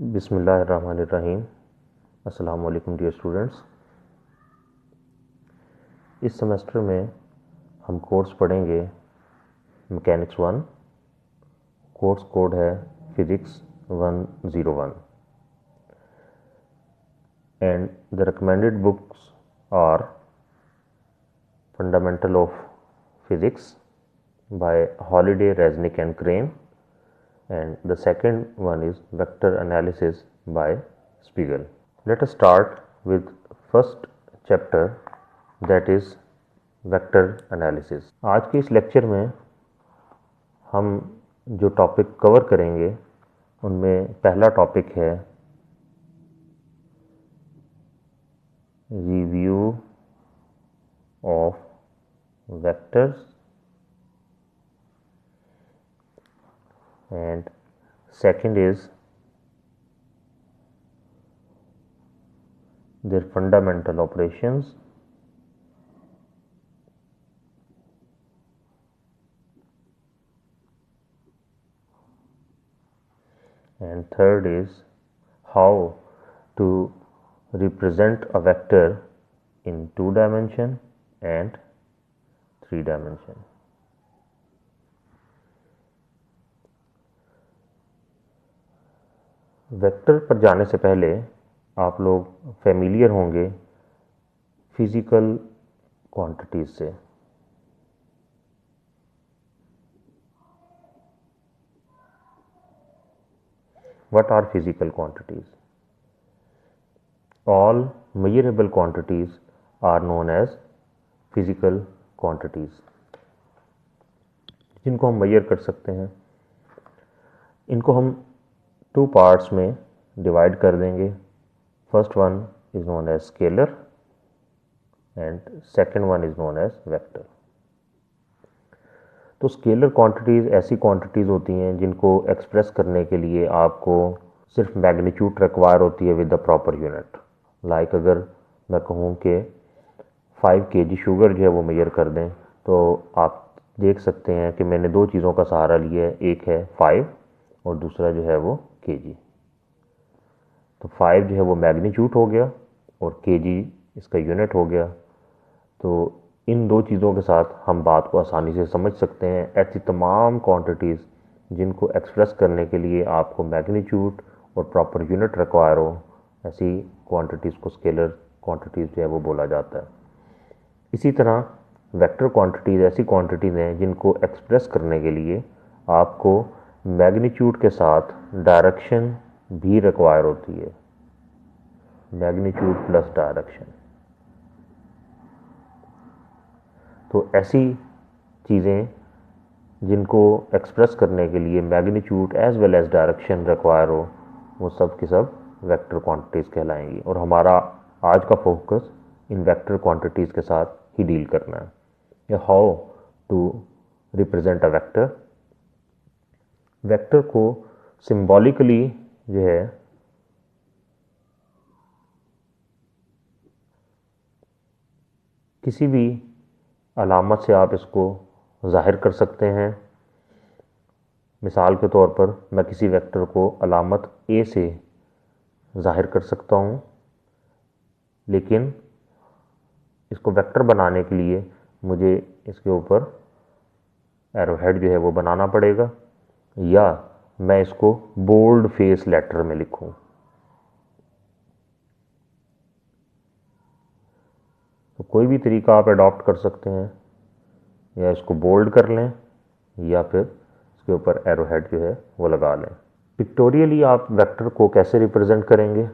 बिस्मिल्लाहिर्रहमानिर्रहीम। अस्सलाम वालेकुम डियर स्टूडेंट्स। इस सेमेस्टर में हम कोर्स पढ़ेंगे मैकेनिक्स 1। कोर्स कोड है physics 101 and the recommended books are fundamental of physics by Halliday, Resnick and Krane, and the second one is vector analysis by Spiegel. Let us start with first chapter, that is vector analysis. आज के इस lecture में हम जो topic cover करेंगे उनमें पहला topic है review of vectors and second is their fundamental operations, and third is how to represent a vector in 2 dimension and 3 dimension. Vector पर जाने से पहले आप लोग फेमिलियर होंगे फिजिकल क्वांटिटीज से। What are physical quantities? All measurable quantities are known as physical quantities, जिनको हम मेजर कर सकते हैं। इनको हम 2 पार्ट्स में डिवाइड कर देंगे। First one is known as scalar and second one is known as vector. तो स्केलर क्वांटिटीज़ ऐसी क्वांटिटीज़ होती हैं जिनको एक्सप्रेस करने के लिए आपको सिर्फ मैग्नीट्यूड रिक्वायर होती है with the proper unit. Like अगर मैं कहूँ कि 5 kg शुगर जो है वो मेजर कर दें, तो आप देख सकते हैं कि मैंने 2 चीज़ों का सहारा लिया है, एक है 5 और दूसरा जो है वो kg। तो 5 जो है वो मैग्नीट्यूड हो गया और kg इसका यूनिट हो गया। तो इन 2 चीज़ों के साथ हम बात को आसानी से समझ सकते हैं। ऐसी तमाम क्वांटिटीज़ जिनको एक्सप्रेस करने के लिए आपको मैग्नीट्यूड और प्रॉपर यूनिट रिक्वायर हो, ऐसी क्वांटिटीज़ को स्केलर क्वांटिटीज़ जो है वो बोला जाता है। इसी तरह वेक्टर क्वांटिटीज़ ऐसी क्वांटिटीज़ हैं जिनको एक्सप्रेस करने के लिए आपको मैग्नीट्यूड के साथ डायरेक्शन भी रिक्वायर होती है, मैग्नीट्यूड प्लस डायरेक्शन। तो ऐसी चीज़ें जिनको एक्सप्रेस करने के लिए magnitude as well as direction require हो, वो सब की सब वेक्टर क्वांटिटीज़ कहलाएंगी। और हमारा आज का फोकस इन वेक्टर क्वांटिटीज़ के साथ ही डील करना है, या how to represent a vector. Vector को सिंबॉलिकली जो है किसी भी अलामत से आप इसको ज़ाहिर कर सकते हैं। मिसाल के तौर पर मैं किसी वेक्टर को अलामत ए से ज़ाहिर कर सकता हूँ, लेकिन इसको वेक्टर बनाने के लिए मुझे इसके ऊपर एरोहेड जो है वो बनाना पड़ेगा, या मैं इसको बोल्ड फेस लेटर में लिखूं। तो कोई भी तरीका आप अडॉप्ट कर सकते हैं, या इसको बोल्ड कर लें या फिर इसके ऊपर एरोहेड जो है वो लगा लें। पिक्टोरियली आप वेक्टर को कैसे रिप्रेजेंट करेंगे?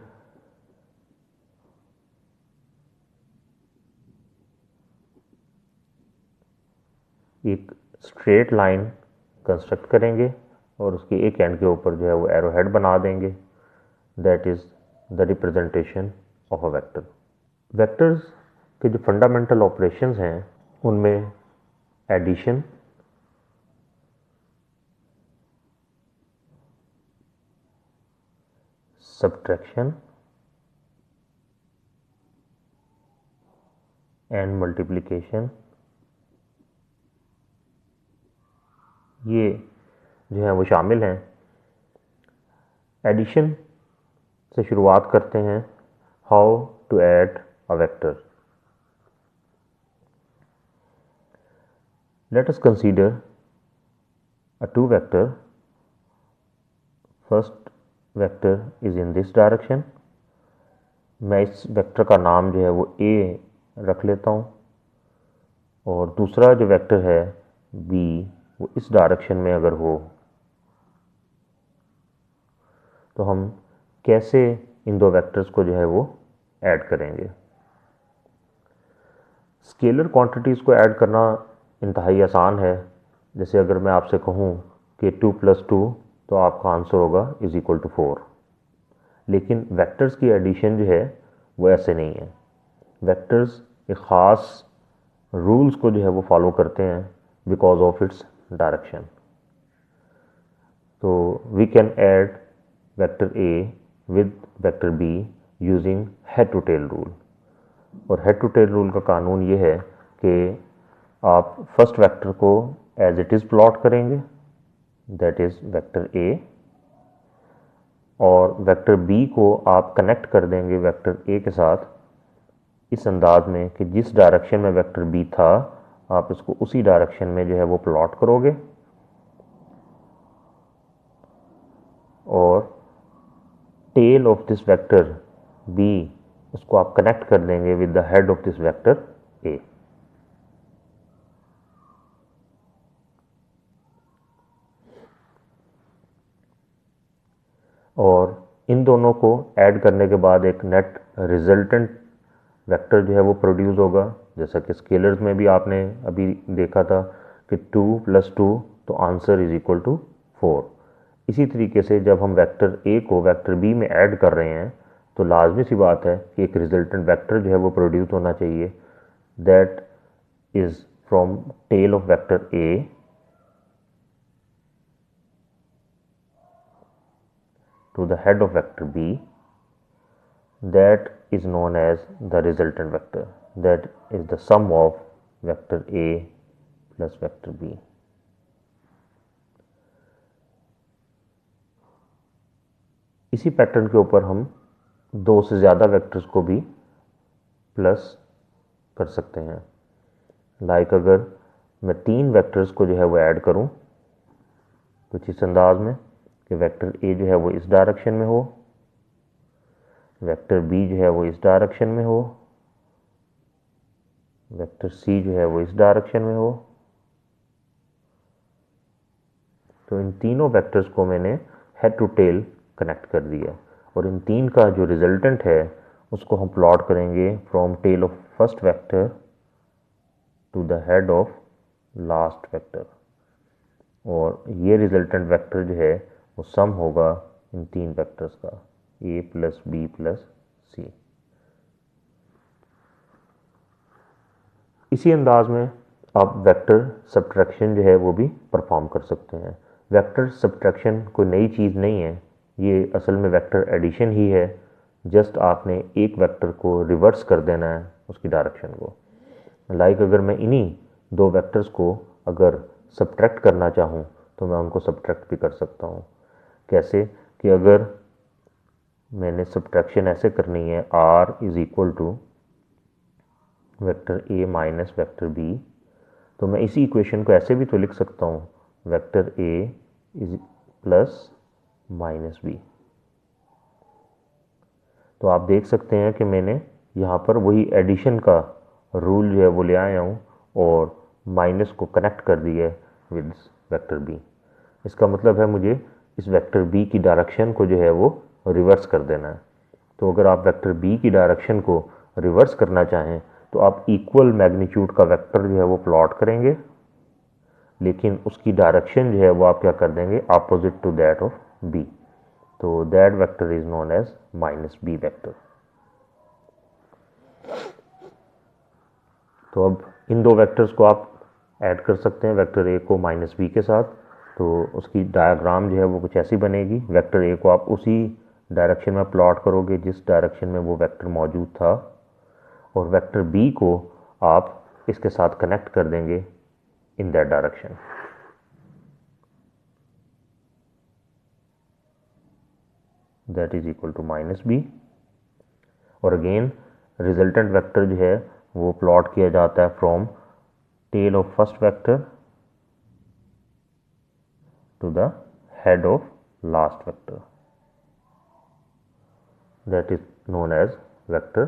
एक स्ट्रेट लाइन कंस्ट्रक्ट करेंगे और उसके एक एंड के ऊपर जो है वो एरोहेड बना देंगे। That is the representation of a vector. Vectors के जो फंडामेंटल ऑपरेशंस हैं उनमें एडिशन, सब्ट्रैक्शन एंड मल्टीप्लिकेशन, ये जो है वो शामिल हैं। एडिशन से शुरुआत करते हैं, how to add a vector. Let us consider a two vector. First vector is in this direction. मैं इस वेक्टर का नाम जो है वो a रख लेता हूँ, और दूसरा जो वेक्टर है b वो इस डायरेक्शन में अगर हो तो हम कैसे इन दो वेक्टर्स को जो है वो ऐड करेंगे। स्केलर क्वांटिटीज़ को ऐड करना इंतहाई आसान है। जैसे अगर मैं आपसे कहूँ कि 2 + 2 तो आपका आंसर होगा = 4। लेकिन वेक्टर्स की एडिशन जो है वो ऐसे नहीं है। वेक्टर्स एक ख़ास रूल्स को जो है वो फॉलो करते हैं बिकॉज ऑफ इट्स डायरेक्शन। तो we can add vector A with vector B using head to tail rule. और हेड टू टेल रूल का कानून ये है कि आप फर्स्ट वेक्टर को एज इट इज़ प्लॉट करेंगे, दैट इज़ वेक्टर ए, और वेक्टर बी को आप कनेक्ट कर देंगे वेक्टर ए के साथ इस अंदाज में कि जिस डायरेक्शन में वेक्टर बी था आप इसको उसी डायरेक्शन में जो है वो प्लॉट करोगे, और tail of this vector B उसको आप कनेक्ट कर देंगे with the head of this vector A. और इन दोनों को ऐड करने के बाद एक नेट रिजल्टेंट वेक्टर जो है वो प्रोड्यूस होगा। जैसा कि स्केलर्स में भी आपने अभी देखा था कि 2 + 2 तो आंसर = 4। इसी तरीके से जब हम वेक्टर ए को वेक्टर बी में ऐड कर रहे हैं तो लाजमी सी बात है कि एक रिजल्टेंट वेक्टर जो है वो प्रोड्यूस होना चाहिए, that is from tail of vector A to the head of vector b, that is known as the resultant vector, that is the sum of vector a plus vector b। इसी pattern के ऊपर हम दो से ज़्यादा vectors को भी plus कर सकते हैं। लाइक अगर मैं 3 वेक्टर्स को जो है वो ऐड करूं कुछ इस अंदाज में कि वेक्टर ए जो है वो इस डायरेक्शन में हो, वेक्टर बी जो है वो इस डायरेक्शन में हो, वेक्टर सी जो है वो इस डायरेक्शन में हो, तो इन तीनों वेक्टर्स को मैंने हेड टू टेल कनेक्ट कर दिया, और इन तीन का जो रिजल्टेंट है उसको हम प्लॉट करेंगे from tail of first vector to the head of last vector, और ये रिजल्टेंट वेक्टर जो है वो सम होगा इन तीन वेक्टर्स का, a + b + c। इसी अंदाज में आप वेक्टर सब्ट्रैक्शन जो है वो भी परफॉर्म कर सकते हैं। वेक्टर सब्ट्रैक्शन कोई नई चीज़ नहीं है, ये असल में वेक्टर एडिशन ही है। जस्ट आपने एक वेक्टर को रिवर्स कर देना है उसकी डायरेक्शन को। लाइक अगर मैं इन्हीं दो वेक्टर्स को अगर सब्ट्रैक्ट करना चाहूँ तो मैं उनको सब्ट्रैक्ट भी कर सकता हूँ। कैसे कि अगर मैंने सब्ट्रैक्शन ऐसे करनी है, r = vector a minus vector b, तो मैं इसी इक्वेशन को ऐसे भी तो लिख सकता हूँ, वेक्टर a + -b। तो आप देख सकते हैं कि मैंने यहाँ पर वही एडिशन का रूल जो है वो ले आया हूँ और माइनस को कनेक्ट कर दिया है विद वेक्टर b। इसका मतलब है मुझे इस वेक्टर b की डायरेक्शन को जो है वो रिवर्स कर देना है। तो अगर आप वेक्टर b की डायरेक्शन को रिवर्स करना चाहें तो आप इक्वल मैग्नीट्यूड का वेक्टर जो है वो प्लॉट करेंगे, लेकिन उसकी डायरेक्शन जो है वो आप क्या कर देंगे, opposite to that of b। तो that vector is known as -b vector. तो अब इन दो वेक्टर्स को आप ऐड कर सकते हैं, वेक्टर a को -b के साथ। तो उसकी डायग्राम जो है वो कुछ ऐसी बनेगी। वेक्टर a को आप उसी डायरेक्शन में प्लॉट करोगे जिस डायरेक्शन में वो वेक्टर मौजूद था, और वेक्टर b को आप इसके साथ कनेक्ट कर देंगे in that direction. That is equal to minus B. और अगेन रिजल्टेंट वेक्टर जो है वो प्लॉट किया जाता है from tail of first vector to the head of last vector, that is known as vector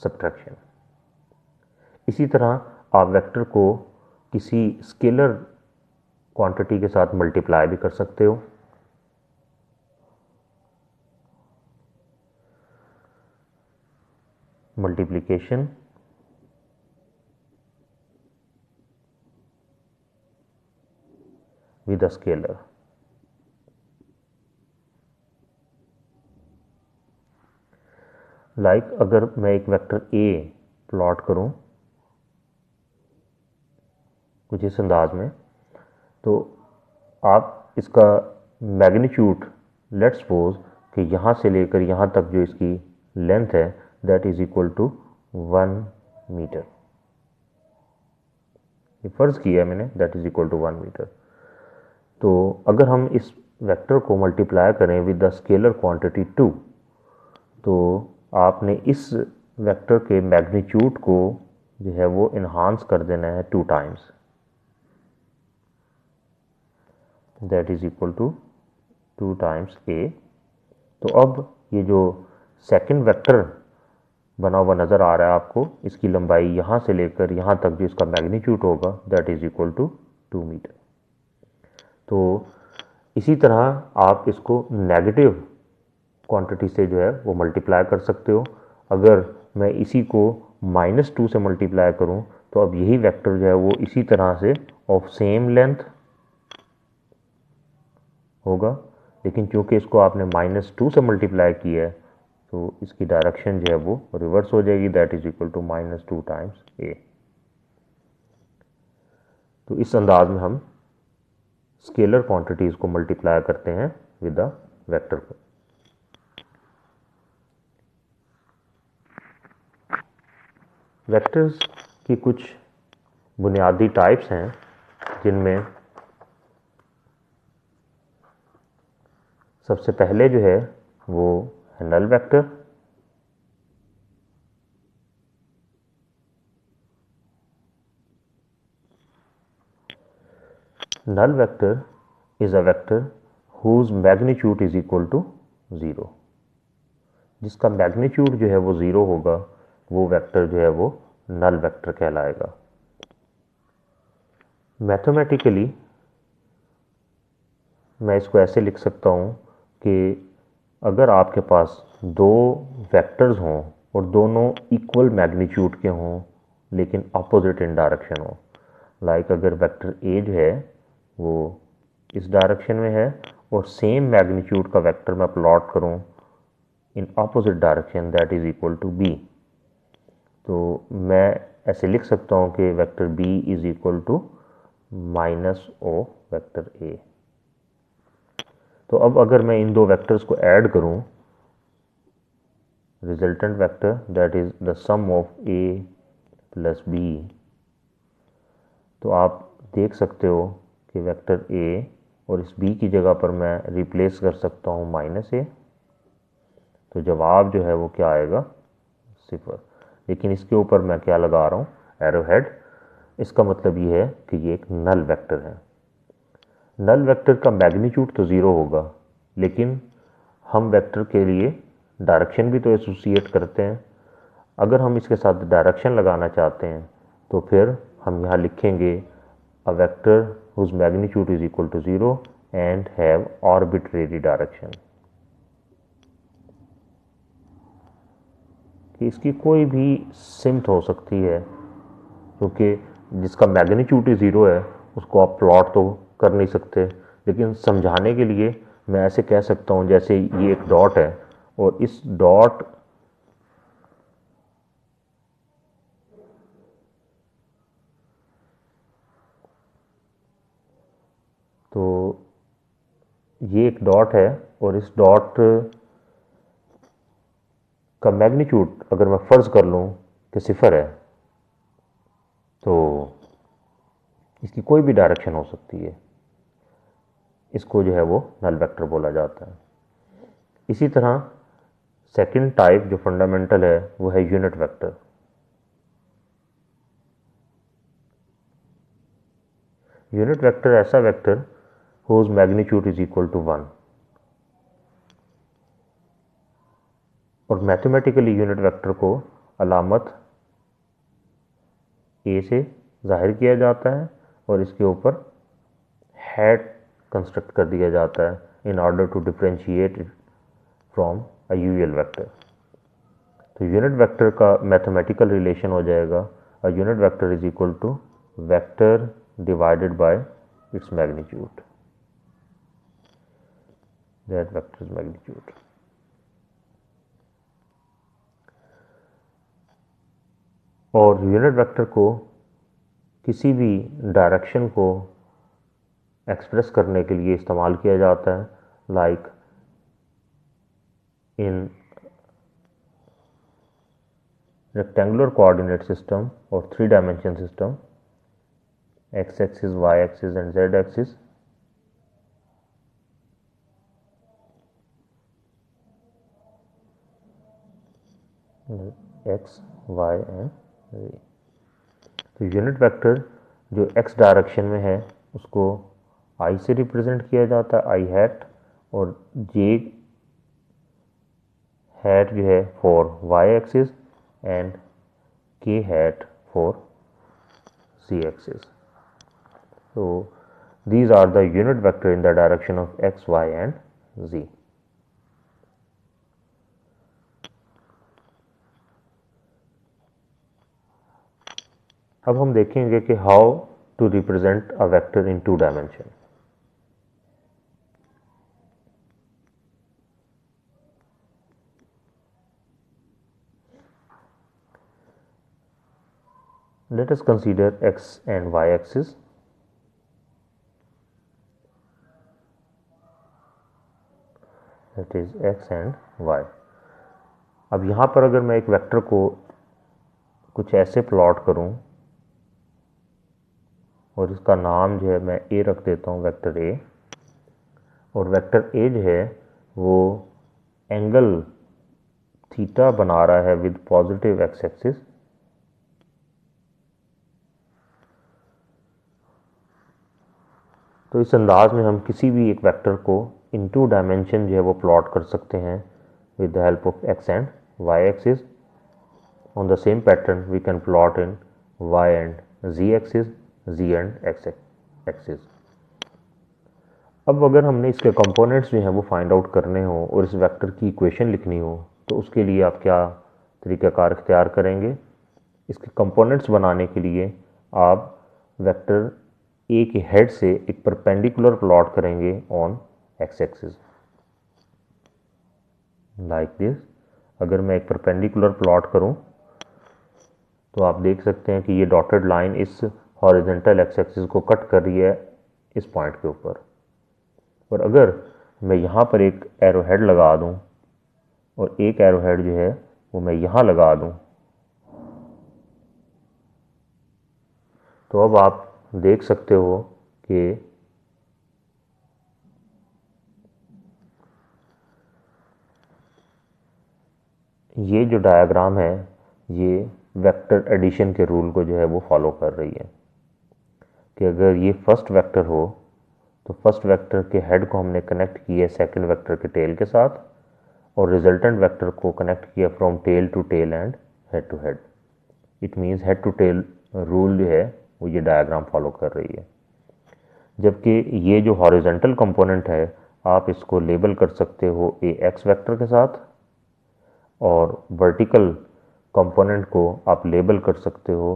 subtraction. इसी तरह आप वेक्टर को किसी स्केलर क्वांटिटी के साथ मल्टीप्लाई भी कर सकते हो। Multiplication with a scalar. Like अगर मैं एक वेक्टर ए प्लॉट करूं कुछ इस अंदाज में, तो आप इसका मैग्नीट्यूड लेट्स सपोज कि यहाँ से लेकर यहाँ तक जो इसकी लेंथ है that is equal to 1 metre. ये फर्ज किया मैंने, that is equal to 1 metre. तो अगर हम इस वेक्टर को मल्टीप्लाई करें विद द स्केलर क्वांटिटी 2, तो आपने इस वेक्टर के मैग्नीट्यूड को जो है वो इन्हांस कर देना है 2 times, that is equal to 2 times A. तो अब ये जो सेकंड वेक्टर बना हुआ नज़र आ रहा है आपको, इसकी लंबाई यहाँ से लेकर यहाँ तक जो इसका मैग्नीट्यूड होगा that is equal to 2 metre. तो इसी तरह आप इसको नेगेटिव क्वांटिटी से जो है वो मल्टीप्लाई कर सकते हो। अगर मैं इसी को -2 से मल्टीप्लाई करूं तो अब यही वेक्टर जो है वो इसी तरह से ऑफ सेम लेंथ होगा, लेकिन चूंकि इसको आपने -2 से मल्टीप्लाई किया है तो इसकी डायरेक्शन जो है वो रिवर्स हो जाएगी, that is equal to -2 times A. तो इस अंदाज में हम स्केलर क्वांटिटीज को मल्टीप्लाई करते हैं विद द वेक्टर को। वेक्टर्स की कुछ बुनियादी टाइप्स हैं जिनमें सबसे पहले जो है वो है null vector. Null vector is a vector whose magnitude is equal to 0। जिसका मैग्नीट्यूड जो है वो 0 होगा वो वेक्टर जो है वो नल वेक्टर कहलाएगा। मैथमेटिकली मैं इसको ऐसे लिख सकता हूँ कि अगर आपके पास दो वेक्टर्स हों और दोनों इक्वल मैग्नीट्यूड के हों लेकिन अपोजिट इन डायरेक्शन हो, लाइक अगर वेक्टर ए जो है वो इस डायरेक्शन में है और सेम मैग्नीट्यूड का वेक्टर मैं प्लॉट करूं in opposite direction that is equal to B, तो मैं ऐसे लिख सकता हूं कि vector B is equal to minus of vector A. तो अब अगर मैं इन दो वेक्टर्स को ऐड करूं, resultant vector that is the sum of A plus B, तो आप देख सकते हो कि वेक्टर ए और इस बी की जगह पर मैं रिप्लेस कर सकता हूँ -a, तो जवाब जो है वो क्या आएगा 0। लेकिन इसके ऊपर मैं क्या लगा रहा हूँ एरो हेड, इसका मतलब ये है कि ये एक नल वेक्टर है। नल वेक्टर का मैग्नीट्यूड तो 0 होगा, लेकिन हम वेक्टर के लिए डायरेक्शन भी तो एसोसिएट करते हैं। अगर हम इसके साथ डायरेक्शन लगाना चाहते हैं तो फिर हम यहाँ लिखेंगे a vector whose magnitude is equal to 0 and have arbitrary direction, कि इसकी कोई भी सिमत हो सकती है, क्योंकि जिसका मैग्नीट्यूड ही 0 है उसको आप प्लॉट तो कर नहीं सकते। लेकिन समझाने के लिए मैं ऐसे कह सकता हूँ जैसे ये एक डॉट है और इस डॉट तो ये एक डॉट है और इस डॉट का मैग्नीट्यूड अगर मैं फ़र्ज़ कर लूँ कि 0 है तो इसकी कोई भी डायरेक्शन हो सकती है, इसको जो है वो नल वेक्टर बोला जाता है। इसी तरह सेकंड टाइप जो फंडामेंटल है वो है यूनिट वेक्टर। यूनिट वेक्टर ऐसा vector whose magnitude is equal to 1, और मैथमेटिकली यूनिट वेक्टर को अलामत ए से जाहिर किया जाता है और इसके ऊपर हैट कंस्ट्रक्ट कर दिया जाता है in order to differentiate it from a usual vector. तो यूनिट वेक्टर का मैथमेटिकल रिलेशन हो जाएगा a unit vector is equal to vector divided by its magnitude, that vector's magnitude. और यूनिट वेक्टर को किसी भी डायरेक्शन को एक्सप्रेस करने के लिए इस्तेमाल किया जाता है, like in rectangular coordinate system और 3 dimension system, X axis, Y axis and Z axis. X, Y and Z. तो यूनिट वेक्टर जो एक्स डायरेक्शन में है उसको आई से रिप्रेजेंट किया जाता है, आई हैट, और जे हैट जो है for Y axis and K hat for Z axis. So these are the unit vector in the direction of x, y and z. अब हम देखेंगे कि how to represent a vector in 2 dimension. Let us consider x and y axis. That is x and y. अब यहाँ पर अगर मैं एक वेक्टर को कुछ ऐसे प्लॉट करूँ और इसका नाम जो है मैं ए रख देता हूँ, वेक्टर ए, और वेक्टर ए जो है वो एंगल थीटा बना रहा है विद पॉजिटिव एक्स एक्सिस, तो इस अंदाज में हम किसी भी एक वेक्टर को इन 2 डायमेंशन जो है वो प्लॉट कर सकते हैं with the help of X and Y axis. On the same pattern we can plot in Y and Z axis, Z and X axis. अब अगर हमने इसके कंपोनेंट्स जो हैं वो फाइंड आउट करने हो और इस वेक्टर की इक्वेशन लिखनी हो तो उसके लिए आप क्या तरीक़ाकार इख्तियार करेंगे? इसके कंपोनेंट्स बनाने के लिए आप वेक्टर ए के हेड से एक परपेंडिकुलर प्लॉट करेंगे on x axis like this. अगर मैं एक परपेंडिकुलर प्लॉट करूं तो आप देख सकते हैं कि ये डॉटेड लाइन इस हॉरिजॉन्टल एक्स एक्सिस को कट कर रही है इस पॉइंट के ऊपर, और अगर मैं यहाँ पर एक एरो हेड लगा दूं और एक एरो हेड जो है वो मैं यहाँ लगा दूं, तो अब आप देख सकते हो कि ये जो डायग्राम है ये वेक्टर एडिशन के रूल को जो है वो फॉलो कर रही है कि अगर ये फर्स्ट वेक्टर हो तो फर्स्ट वेक्टर के हेड को हमने कनेक्ट किया सेकंड वेक्टर के टेल के साथ और रिजल्टेंट वेक्टर को कनेक्ट किया from tail to tail and head to head. It means head to tail rule जो है वो ये डायग्राम फॉलो कर रही है। जबकि ये जो हॉरिजॉन्टल कंपोनेंट है आप इसको लेबल कर सकते हो ए एक्स वेक्टर के साथ और वर्टिकल कंपोनेंट को आप लेबल कर सकते हो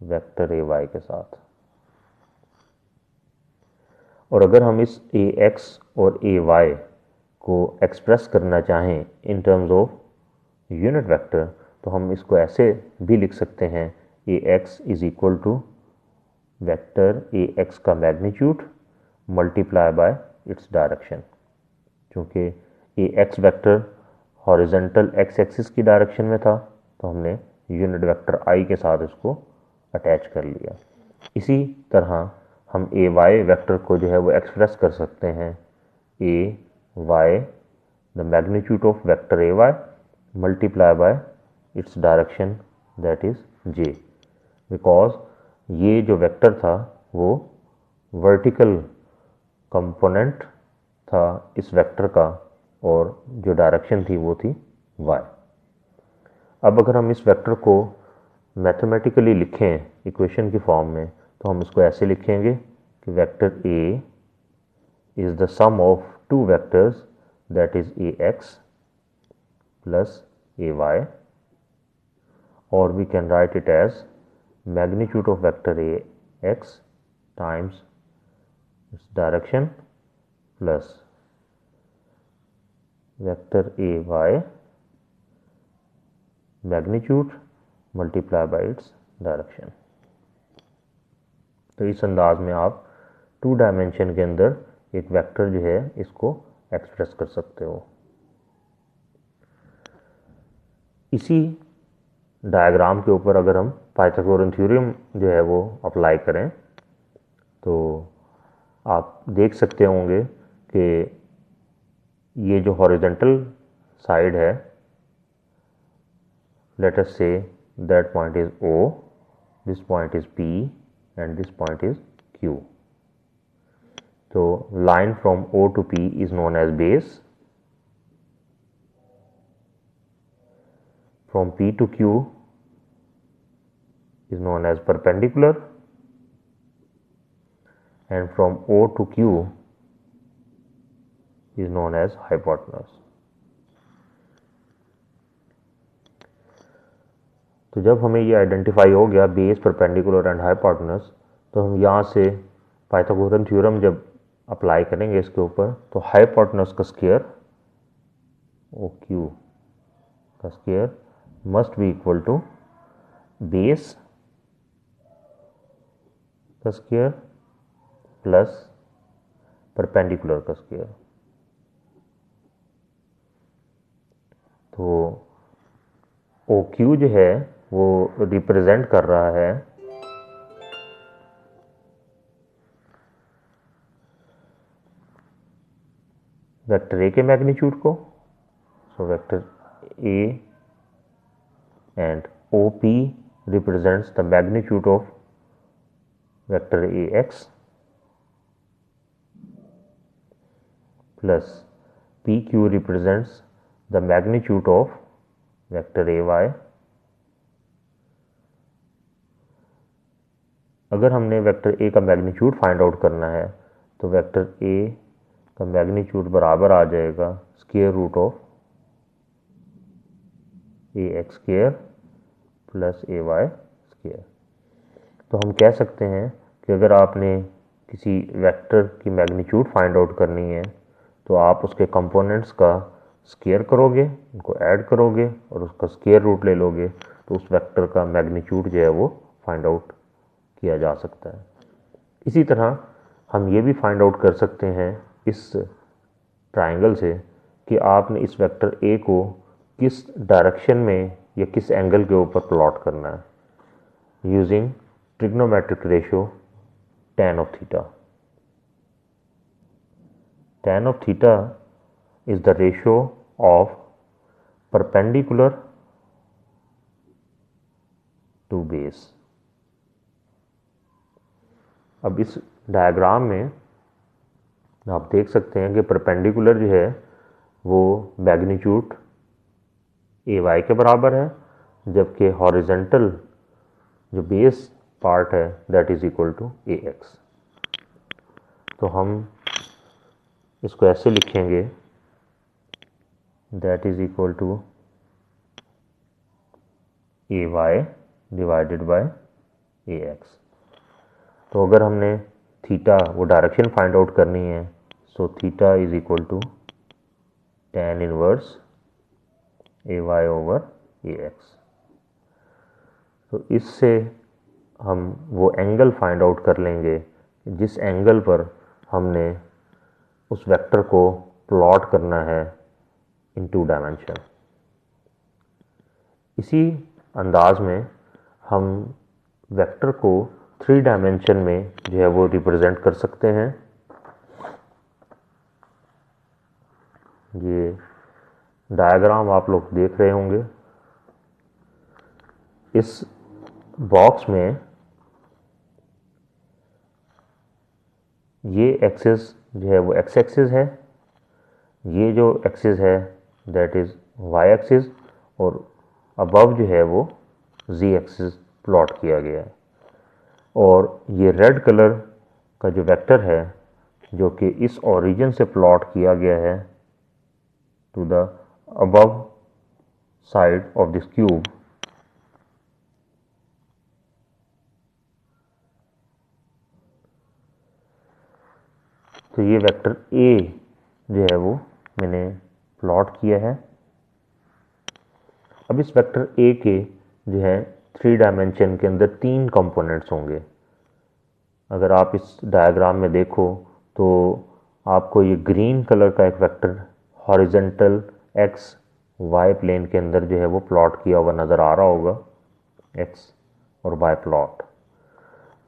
वेक्टर ए वाई के साथ। और अगर हम इस ए एक्स और ए वाई को एक्सप्रेस करना चाहें in terms of unit vector तो हम इसको ऐसे भी लिख सकते हैं A X is equal to vector A x का magnitude multiply by its direction. क्योंकि A X vector horizontal X axis की डायरेक्शन में था तो हमने यूनिट वेक्टर आई के साथ इसको अटैच कर लिया। इसी तरह हम ए वाई वेक्टर को जो है वो एक्सप्रेस कर सकते हैं A Y the magnitude of vector A Y multiply by its direction that is J, because ये जो वेक्टर था वो वर्टिकल कंपोनेंट था इस वेक्टर का और जो डायरेक्शन थी वो थी y। अब अगर हम इस वेक्टर को मैथमेटिकली लिखें इक्वेशन की फॉर्म में तो हम इसको ऐसे लिखेंगे कि vector a is the sum of two vectors that is ax plus ay, or we can write it as magnitude of vector ax times its direction plus vector ay magnitude multiply by its direction। तो इस अंदाज में आप 2 dimension के अंदर एक vector जो है इसको एक्सप्रेस कर सकते हो। इसी डायग्राम के ऊपर अगर हम पाइथागोरन थ्योरम जो है वो अप्लाई करें तो आप देख सकते होंगे कि ये जो हॉरिजॉन्टल साइड है, let us say that point is O, this point is P and this point is Q। तो line from O to P is known as base, from P to Q is known as perpendicular, and from O to Q is known as hypotenuse। तो जब हमें ये identify हो गया base, perpendicular and hypotenuse, तो हम यहाँ से पाइथागोरन थ्योरम जब अप्लाई करेंगे इसके ऊपर तो हाइपोटेनस का स्क्वायर ओ क्यू का square must be equal to base का स्क्वायर प्लस परपेंडिकुलर का स्क्वायर। तो ओ क्यू जो है वो रिप्रेजेंट कर रहा है वेक्टर ए के मैग्नीट्यूड को, so vector A and O P represents the magnitude of vector A X plus P Q represents the magnitude of vector A Y. अगर हमने वेक्टर ए का मैग्नीट्यूड फाइंड आउट करना है तो vector a का magnitude बराबर आ जाएगा square root of A x square plus A Y square. तो हम कह सकते हैं कि अगर आपने किसी वेक्टर की मैग्नीट्यूड फाइंड आउट करनी है तो आप उसके कंपोनेंट्स का स्क्वायर करोगे, उनको ऐड करोगे और उसका स्क्वायर रूट ले लोगे तो उस वेक्टर का मैग्नीट्यूड जो है वो फाइंड आउट किया जा सकता है। इसी तरह हम ये भी फाइंड आउट कर सकते हैं इस ट्राइंगल से कि आपने इस वेक्टर ए को किस डायरेक्शन में या किस एंगल के ऊपर प्लॉट करना है using trigonometric ratio tan of theta। tan of theta is the ratio of perpendicular to base। अब इस डायग्राम में आप देख सकते हैं कि परपेंडिकुलर जो है वो मैग्नीट्यूड ए वाई के बराबर है, जबकि हॉरिजेंटल जो बेस पार्ट है that is equal to A X. तो हम इसको ऐसे लिखेंगे that is equal to A Y divided by A X. तो अगर हमने थीटा वो डायरेक्शन फाइंड आउट करनी है so theta is equal to tan inverse A Y over A X. तो इससे हम वो एंगल फाइंड आउट कर लेंगे जिस एंगल पर हमने उस वेक्टर को प्लॉट करना है इन 2 डायमेंशन। इसी अंदाज में हम वेक्टर को 3 डायमेंशन में जो है वो रिप्रेजेंट कर सकते हैं। ये डायग्राम आप लोग देख रहे होंगे। इस बॉक्स में ये एक्सिस जो है वो एक्स एक्सिस है, ये जो एक्सिस है दैट इज़ वाई एक्सिस, और अबव जो है वो जी एक्सिस प्लॉट किया गया है। और ये रेड कलर का जो वेक्टर है जो कि इस ओरिजिन से प्लॉट किया गया है to the above side of this cube, तो ये वेक्टर ए जो है वो मैंने प्लॉट किया है। अब इस वेक्टर ए के जो है 3 डायमेंशन के अंदर 3 कंपोनेंट्स होंगे। अगर आप इस डायग्राम में देखो तो आपको ये ग्रीन कलर का एक vector horizontal X Y plane के अंदर जो है वो प्लॉट किया हुआ नज़र आ रहा होगा, एक्स और वाई प्लॉट।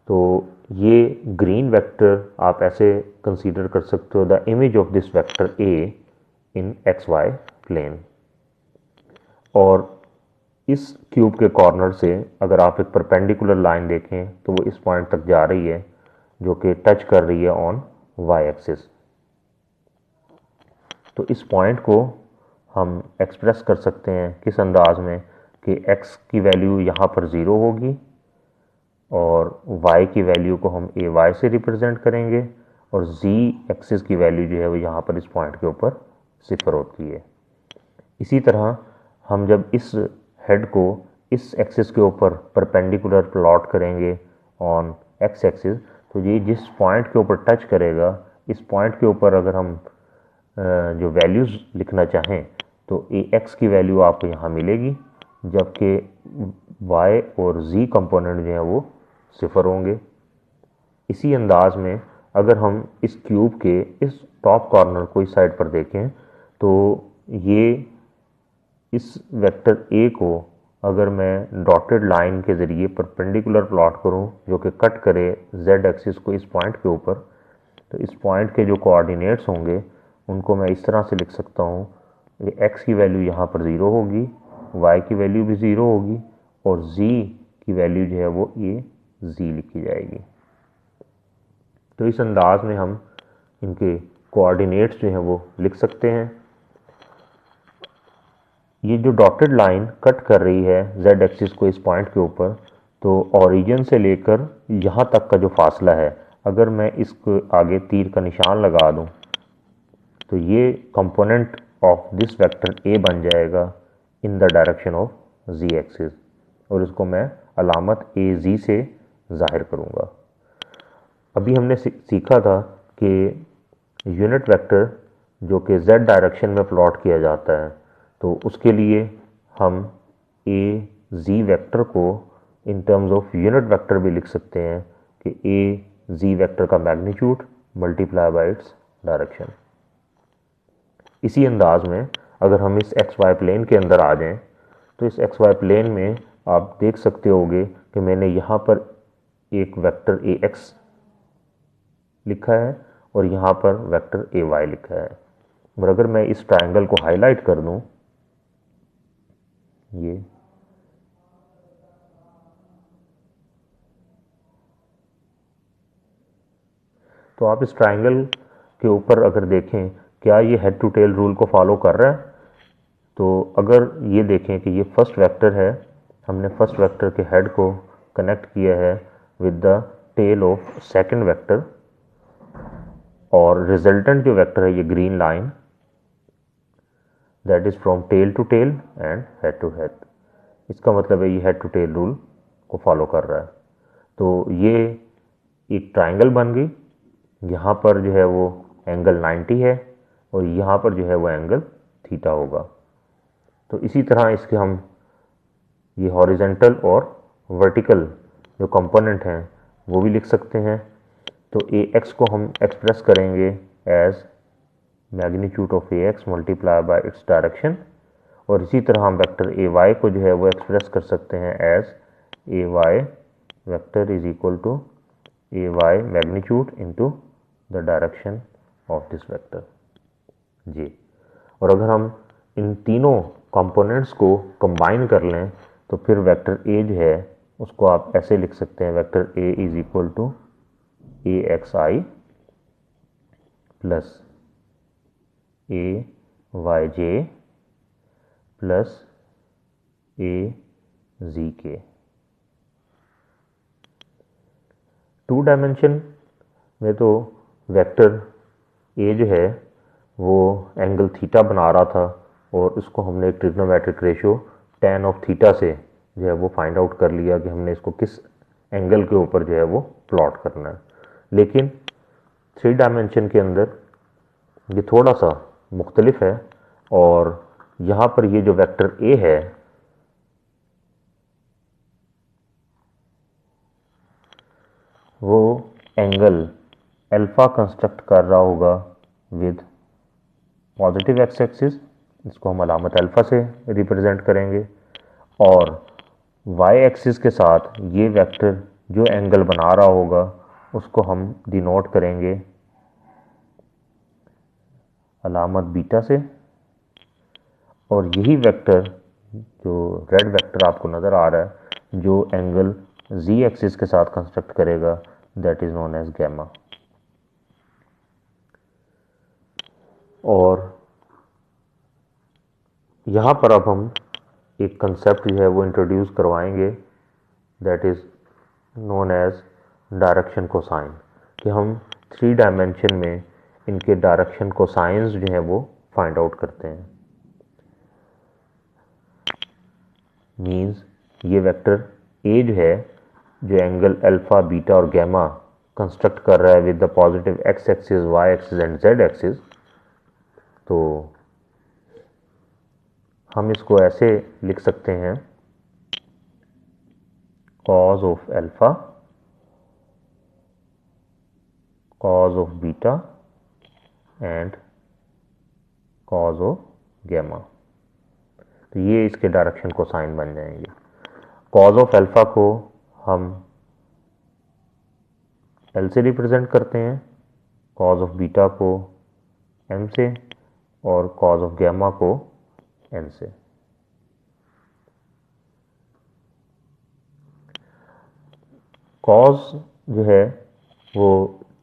तो ये ग्रीन वेक्टर आप ऐसे कंसीडर कर सकते हो the image of this vector A in X Y plane. और इस क्यूब के कॉर्नर से अगर आप एक परपेंडिकुलर लाइन देखें तो वो इस पॉइंट तक जा रही है जो कि टच कर रही है ऑन वाई एक्सिस। तो इस पॉइंट को हम एक्सप्रेस कर सकते हैं किस अंदाज में कि x की वैल्यू यहाँ पर 0 होगी और y की वैल्यू को हम ए वाई से रिप्रेजेंट करेंगे और z एक्सिस की वैल्यू जो है वो यहाँ पर इस पॉइंट के ऊपर 0 होती है। इसी तरह हम जब इस हेड को इस एक्सिस के ऊपर परपेंडिकुलर प्लॉट करेंगे ऑन एक्स एक्सिस, तो ये जिस पॉइंट के ऊपर टच करेगा इस पॉइंट के ऊपर अगर हम जो वैल्यूज़ लिखना चाहें तो ए एक्स की वैल्यू आपको यहाँ मिलेगी, जबकि वाई और जी कंपोनेंट जो है वो 0 होंगे। इसी अंदाज में अगर हम इस क्यूब के इस टॉप कॉर्नर को इस साइड पर देखें तो ये इस वेक्टर ए को अगर मैं डॉटेड लाइन के ज़रिए परपेंडिकुलर प्लॉट करूं जो कि कट करे z एक्सिस को इस पॉइंट के ऊपर, तो इस पॉइंट के जो कोऑर्डिनेट्स होंगे उनको मैं इस तरह से लिख सकता हूं, ये x की वैल्यू यहाँ पर 0 होगी, y की वैल्यू भी 0 होगी और z की वैल्यू जो है वो ये z लिखी जाएगी। तो इस अंदाज में हम इनके कोऑर्डिनेट्स जो हैं वो लिख सकते हैं। ये जो डॉटेड लाइन कट कर रही है z एक्सिस को इस पॉइंट के ऊपर, तो ओरिजिन से लेकर यहाँ तक का जो फासला है अगर मैं इसको आगे तीर का निशान लगा दूँ तो ये कंपोनेंट ऑफ दिस वेक्टर ए बन जाएगा in the direction of z axis, और इसको मैं अलामत ए जी से ज़ाहिर करूँगा। अभी हमने सीखा था कि यूनिट वेक्टर जो कि z डायरेक्शन में प्लॉट किया जाता है, तो उसके लिए हम ए जी वेक्टर को इन टर्म्स ऑफ यूनिट वेक्टर भी लिख सकते हैं कि ए जी वेक्टर का magnitude multiply by its direction. इसी अंदाज में अगर हम इस एक्स वाई प्लेन के अंदर आ जाएं तो इस एक्स वाई प्लेन में आप देख सकते होंगे कि मैंने यहाँ पर एक वेक्टर ए एक्स लिखा है और यहाँ पर वेक्टर ए वाई लिखा है। और अगर मैं इस ट्रायंगल को हाईलाइट कर दूँ, ये तो आप इस ट्रायंगल के ऊपर अगर देखें क्या ये हेड टू टेल रूल को फॉलो कर रहा है, तो अगर ये देखें कि ये फर्स्ट वेक्टर है, हमने फर्स्ट वेक्टर के हेड को कनेक्ट किया है with the tail of second vector और रिजल्टेंट जो वेक्टर है ये green line that is from tail to tail and head to head. इसका मतलब है ये हेड टू टेल रूल को फॉलो कर रहा है। तो ये एक ट्रायंगल बन गई, यहाँ पर जो है वो एंगल 90 है और यहाँ पर जो है वो एंगल थीटा होगा। तो इसी तरह इसके हम ये हॉरिजेंटल और वर्टिकल जो कंपोनेंट हैं वो भी लिख सकते हैं। तो ए एक्स को हम एक्सप्रेस करेंगे as magnitude of A X multiply by its direction, और इसी तरह हम वेक्टर ए वाई को जो है वो एक्सप्रेस कर सकते हैं as A Y vector is equal to A Y magnitude into the direction of this vector Z. और अगर हम इन तीनों कंपोनेंट्स को कंबाइन कर लें तो फिर वेक्टर ए जो है उसको आप ऐसे लिख सकते हैं, vector A is equal to A X I plus A Y J plus A Z K. 2 dimension में तो वेक्टर ए जो है वो एंगल थीटा बना रहा था और उसको हमने एक trigonometric ratio tan of theta से जो है वो फाइंड आउट कर लिया कि हमने इसको किस एंगल के ऊपर जो है वो प्लॉट करना है। लेकिन 3 डायमेंशन के अंदर ये थोड़ा सा मुख्तलिफ है और यहाँ पर ये जो वेक्टर ए है वो एंगल अल्फा कंस्ट्रक्ट कर रहा होगा विद पॉजिटिव एक्स एक्सिस, इसको हम अलामत अल्फा से रिप्रेजेंट करेंगे, और वाई एक्सिस के साथ ये वेक्टर जो एंगल बना रहा होगा उसको हम डिनोट करेंगे अलामत बीटा से, और यही वेक्टर जो रेड वेक्टर आपको नज़र आ रहा है जो एंगल जी एक्सिस के साथ कंस्ट्रक्ट करेगा that is known as gamma. और यहाँ पर अब हम एक कंसेप्ट जो है वो इंट्रोड्यूस करवाएंगे that is known as direction cosine, कि हम 3 डायमेंशन में इनके डायरेक्शन कोसाइंस जो हैं वो फाइंड आउट करते हैं। मींस ये वेक्टर ए जो है जो एंगल अल्फा बीटा और गैमा कंस्ट्रक्ट कर रहा है with the positive x axis Y axis and Z axis, तो हम इसको ऐसे लिख सकते हैं cos of alpha cos of beta and cos of gamma. तो ये इसके डायरेक्शन कोसाइन बन जाएंगे। cos ऑफ अल्फा को हम L से रिप्रेजेंट करते हैं, cos ऑफ बीटा को M से और cos ऑफ गैमा को N से। cos जो है वो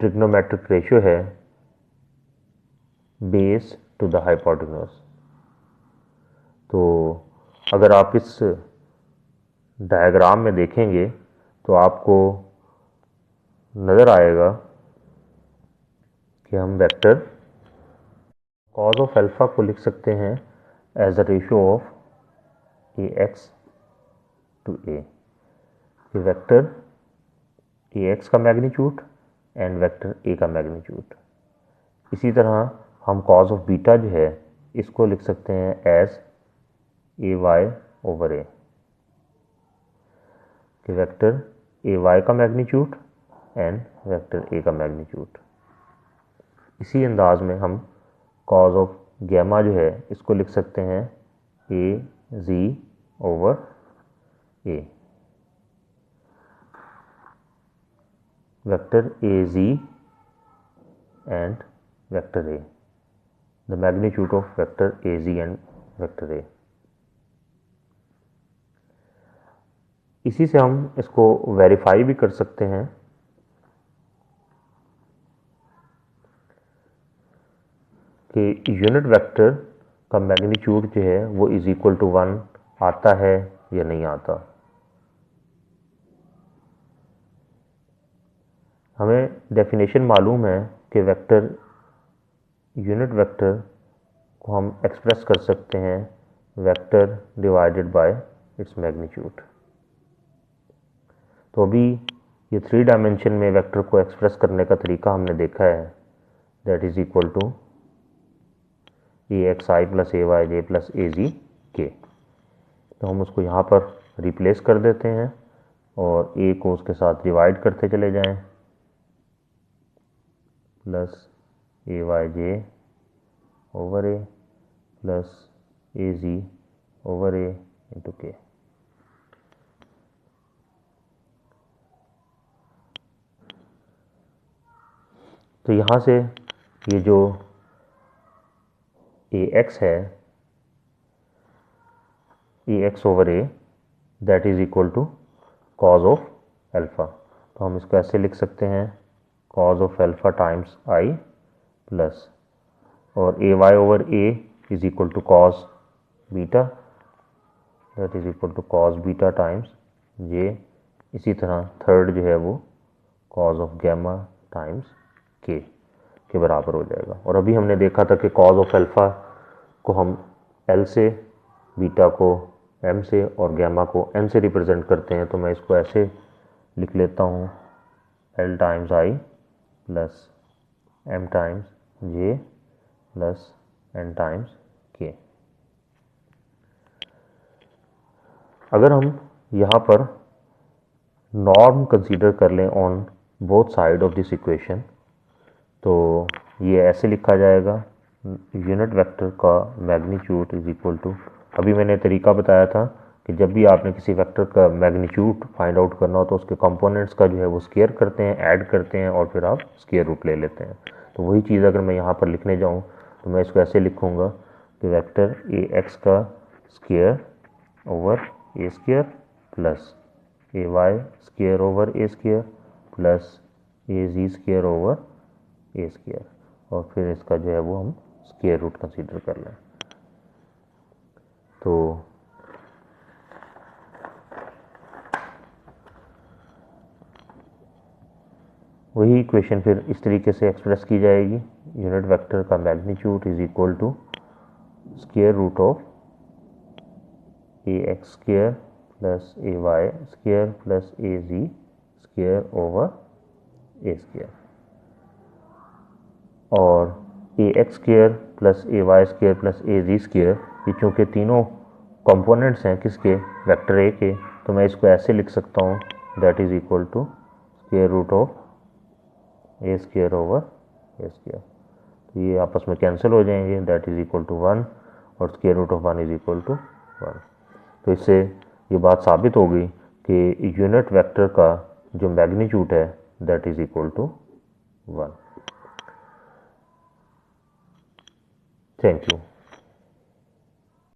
ट्रिग्नोमेट्रिक रेशियो है बेस टू द हाइपोटेन्यूज। तो अगर आप इस डायग्राम में देखेंगे तो आपको नज़र आएगा कि हम वेक्टर cos ऑफ अल्फा को लिख सकते हैं as a ratio of A x to a, vector A x का मैग्नीट्यूड एंड वेक्टर ए का मैग्नीट्यूड। इसी तरह हम cos ऑफ बीटा जो है इसको लिख सकते हैं एज ए वाई ओवर ए, कि वेक्टर ए वाई का मैग्नीट्यूड एंड वेक्टर ए का मैग्नीट्यूड। इसी अंदाज में हम cos ऑफ गैमा जो है इसको लिख सकते हैं A Z over A, vector A Z and vector A, the magnitude of vector A Z and vector A. इसी से हम इसको वेरीफाई भी कर सकते हैं कि यूनिट वेक्टर का मैग्नीट्यूड जो है वो इज इक्वल टू 1 आता है या नहीं आता। हमें डेफिनेशन मालूम है कि वेक्टर यूनिट वेक्टर को हम एक्सप्रेस कर सकते हैं vector divided by its magnitude. तो अभी ये 3 डायमेंशन में वेक्टर को एक्सप्रेस करने का तरीका हमने देखा है, that is equal to A X I plus A Y J plus A Z K. तो हम उसको यहाँ पर रिप्लेस कर देते हैं और ए को उसके साथ डिवाइड करते चले जाएं, plus A Y J over A plus A Z over A into K. तो यहाँ से ये जो ए एक्स है A X over A that is equal to cos of alpha. तो हम इसको ऐसे लिख सकते हैं cos of alpha times I plus और A Y over A is equal to cos beta that is equal to cos beta times J. इसी तरह थर्ड जो है वो कॉज ऑफ गैमा टाइम्स के बराबर हो जाएगा। और अभी हमने देखा था कि कॉज ऑफ अल्फ़ा को हम एल से, बीटा को एम से और गैमा को एन से रिप्रेजेंट करते हैं। तो मैं इसको ऐसे लिख लेता हूँ एल टाइम्स आई plus m times j plus n times k. अगर हम यहाँ पर नॉर्म कंसीडर कर लें on both side of this equation तो ये ऐसे लिखा जाएगा यूनिट वेक्टर का मैग्नीट्यूड इज इक्वल टू, अभी मैंने तरीका बताया था कि जब भी आपने किसी वेक्टर का मैग्नीट्यूड फाइंड आउट करना हो तो उसके कंपोनेंट्स का जो है वो स्क्वायर करते हैं, ऐड करते हैं और फिर आप स्क्वायर रूट ले लेते हैं। तो वही चीज़ अगर मैं यहाँ पर लिखने जाऊँ तो मैं इसको ऐसे लिखूँगा कि वेक्टर ए एक्स का square over a square plus A Y square over a square plus A z square over a square और फिर इसका जो है वो हम स्क्वायर रूट कंसीडर कर लें। तो वही इक्वेशन फिर इस तरीके से एक्सप्रेस की जाएगी यूनिट वेक्टर का magnitude is equal to square root of A x square plus A Y square plus A z square over a square. और a x square plus A Y square plus A z square ये चूँकि तीनों components हैं किसके, vector A के, तो मैं इसको ऐसे लिख सकता हूँ that is equal to square root of a square over a square. तो ये आपस में कैंसिल हो जाएंगे दैट इज़ इक्वल टू 1 और square root of 1 is equal to 1। तो इससे ये बात साबित हो गई कि यूनिट वेक्टर का जो मैग्नीट्यूड है that is equal to 1। Thank you.